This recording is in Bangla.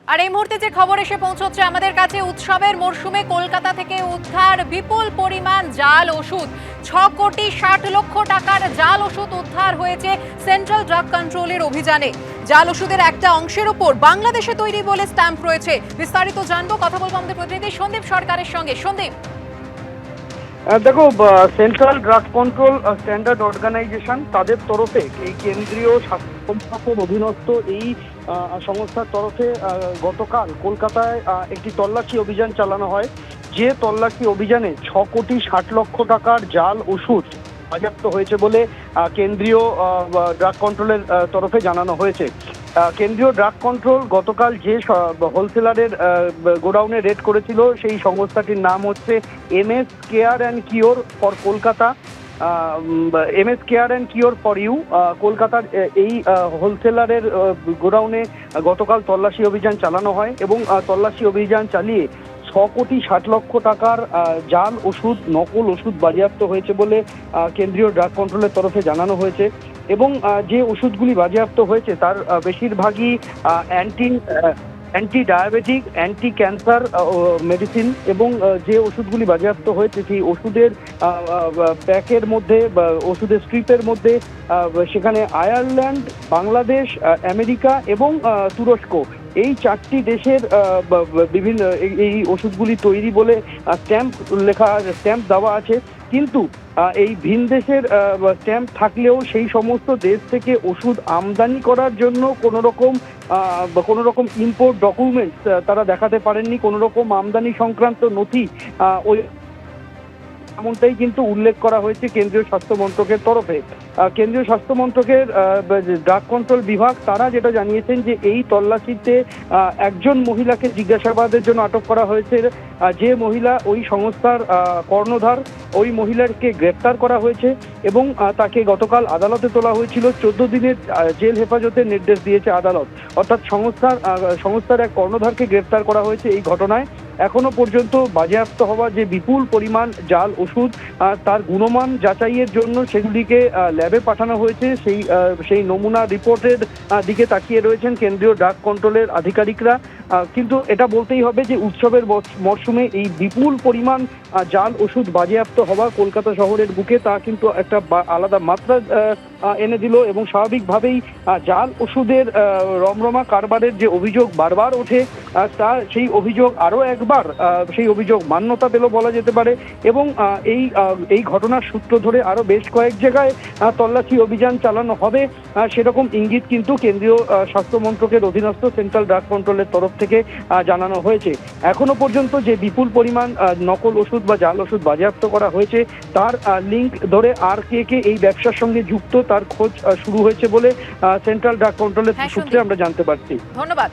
আর এই মুহূর্তে যে খবর এসে পৌঁছচ্ছে আমাদের কাছে, উৎসবের মরশুমে কলকাতা থেকে উদ্ধার বিপুল পরিমাণ জাল ওষুধ। 6,60,00,000 টাকার জাল ওষুধ উদ্ধার হয়েছে সেন্ট্রাল ড্রাগ কন্ট্রোলের অভিযানে। জাল ওষুধের একটা অংশের ওপর বাংলাদেশে তৈরি বলে স্ট্যাম্প রয়েছে। বিস্তারিত জানবো, কথা বলবো আমাদের প্রতিনিধি সন্দীপ সরকারের সঙ্গে। সন্দীপ, দেখো, central drug control standard organisation তাদের তরফে এই কেন্দ্রীয় স্বাস্থ্য সংস্থার অধীনস্থ এই সংস্থার তরফে গতকাল কলকাতায় একটি তল্লাশি অভিযান চালানো হয়। যে তল্লাশি অভিযানে 6,60,00,000 টাকার জাল ওষুধ বাজেয়াপ্ত হয়েছে বলে কেন্দ্রীয় ড্রাগ কন্ট্রোলের তরফে জানানো হয়েছে। কেন্দ্রীয় ড্রাগ কন্ট্রোল গতকাল যে হোলসেলারের গোডাউনে রেড করেছিল সেই সংস্থাটির নাম হচ্ছে MS care and cure for Kolkata. MS care and cure for you কলকাতার এই হোলসেলারের গোডাউনে গতকাল তল্লাশি অভিযান চালানো হয় এবং তল্লাশি অভিযান চালিয়ে 6,60,00,000 টাকার জাল ওষুধ, নকল ওষুধ বাজেয়াপ্ত হয়েছে বলে কেন্দ্রীয় ড্রাগ কন্ট্রোলের তরফে জানানো হয়েছে। এবং যে ওষুধগুলি বাজেয়াপ্ত হয়েছে তার বেশিরভাগই anti diabetic, anti cancer medicine. এবং যে ওষুধগুলি বাজেয়াপ্ত হয়েছে সেই ওষুধের প্যাকের মধ্যে বা ওষুধের স্ট্রিপের মধ্যে সেখানে আয়ারল্যান্ড, বাংলাদেশ, আমেরিকা এবং তুরস্ক, এই 4টি দেশের বিভিন্ন এই ওষুধগুলি তৈরি বলে স্ট্যাম্প দেওয়া আছে। কিন্তু এই ভিন দেশের স্ট্যাম্প থাকলেও সেই সমস্ত দেশ থেকে ওষুধ আমদানি করার জন্য কোনো রকম ইম্পোর্ট ডকুমেন্টস তারা দেখাতে পারেননি, কোনো রকম আমদানি সংক্রান্ত নথি ওই এমনটাই কিন্তু উল্লেখ করা হয়েছে কেন্দ্রীয় স্বাস্থ্য মন্ত্রকের তরফে। কেন্দ্রীয় স্বাস্থ্য মন্ত্রকের ড্রাগ কন্ট্রোল বিভাগ তারা যেটা জানিয়েছেন যে এই তল্লাশিতে একজন মহিলাকে জিজ্ঞাসাবাদের জন্য আটক করা হয়েছে। যে মহিলা ওই সংস্থার কর্ণধার, ওই মহিলাকে গ্রেপ্তার করা হয়েছে এবং তাকে গতকাল আদালতে তোলা হয়েছিল। 14 দিনের জেল হেফাজতের নির্দেশ দিয়েছে আদালত। অর্থাৎ সংস্থার এক কর্ণধারকে গ্রেপ্তার করা হয়েছে এই ঘটনায়। এখনো পর্যন্ত বাজেয়াপ্ত হওয়া যে বিপুল পরিমাণ জাল ওষুধ, তার গুণমান যাচাইয়ের জন্য সেগুলিকে ল্যাবে পাঠানো হয়েছে। সেই নমুনা রিপোর্টের দিকে তাকিয়ে রয়েছেন কেন্দ্রীয় ড্রাগ কন্ট্রোলের আধিকারিকরা। কিন্তু এটা বলতেই হবে যে উৎসবের মরশুমে এই বিপুল পরিমাণ জাল ওষুধ বাজেয়াপ্ত হওয়া কলকাতা শহরের বুকে তা কিন্তু একটা আলাদা মাত্রা এনে দিল। এবং স্বাভাবিকভাবেই জাল ওষুধের রমরমা কারবারের যে অভিযোগ বারবার ওঠে, সেই অভিযোগ আরও একবার সেই অভিযোগ মান্যতা পেল বলা যেতে পারে। এবং এই ঘটনার সূত্র ধরে আরও বেশ কয়েক জায়গায় তল্লাশি অভিযান চালানো হবে, সেরকম ইঙ্গিত কিন্তু কেন্দ্রীয় স্বাস্থ্য মন্ত্রকের অধীনস্থ সেন্ট্রাল ড্রাগ কন্ট্রোলের তরফ থেকে জানানো হয়েছে। এখনো পর্যন্ত যে বিপুল পরিমাণ নকল ওষুধ বা জাল ওষুধ বাজেয়াপ্ত করা হয়েছে তার লিঙ্ক ধরে আর কে এই ব্যবসার সঙ্গে যুক্ত তার খোঁজ শুরু হয়েছে বলে সেন্ট্রাল ড্রাগ কন্ট্রোলের সূত্রে আমরা জানতে পারছি। ধন্যবাদ।